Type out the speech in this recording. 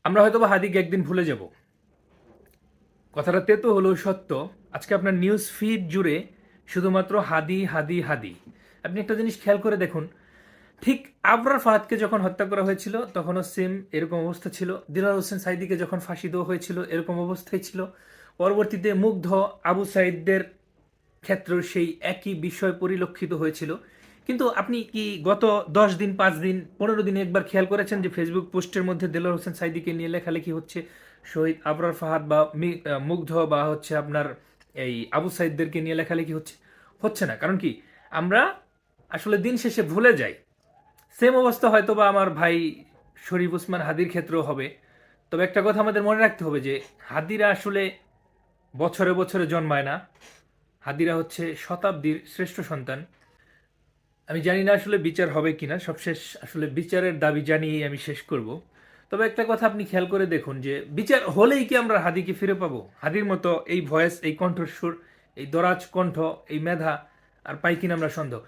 আমরা হয়তোবা হাদিকে একদিন ভুলে যাব, কথাটা তেতো হলেও সত্য। আজকে আপনার নিউজ ফিড জুড়ে শুধুমাত্র হাদি হাদি হাদি। আপনি একটা জিনিস খেয়াল করে দেখুন, ঠিক আবরার ফাহাদকে যখন হত্যা করা হয়েছিল তখনও সেম এরকম অবস্থা ছিল। দিলওয়ার হোসেন সাইদিকে যখন ফাঁসি দেওয়া হয়েছিল এরকম অবস্থাই ছিল। পরবর্তীতে মুগ্ধ আবু সাইদদের ক্ষেত্রেও সেই একই বিষয় পরিলক্ষিত হয়েছিল। কিন্তু আপনি কি গত 10 দিন, 5 দিন, 15 দিনে একবার খেয়াল করেছেন যে ফেসবুক পোস্টের মধ্যে দেলোয়ার হোসেন সাইদিকে নিয়ে লেখালেখি হচ্ছে, শহীদ আবরার ফাহাদ বা মুগ্ধ বা হচ্ছে আপনার এই আবু সাইদদেরকে নিয়ে লেখালেখি হচ্ছে? হচ্ছে না। কারণ কি, আমরা আসলে দিন শেষে ভুলে যাই। সেম অবস্থা হয়তো বা আমার ভাই শরীফ ওসমান হাদির ক্ষেত্রেও হবে। তবে একটা কথা আমাদের মনে রাখতে হবে যে হাদিরা আসলে বছরে বছরে জন্মায় না। হাদিরা হচ্ছে শতাব্দীর শ্রেষ্ঠ সন্তান। আমি জানি না আসলে বিচার হবে কিনা, সবশেষ আসলে বিচারের দাবি জানিয়েই আমি শেষ করব। তবে একটা কথা আপনি খেয়াল করে দেখুন যে বিচার হলেই কি আমরা হাদিকে ফিরে পাবো? হাদির মতো এই ভয়েস, এই কণ্ঠস্বর, এই দরাজ কণ্ঠ, এই মেধা আর পাই কিনা আমরা সন্দেহ।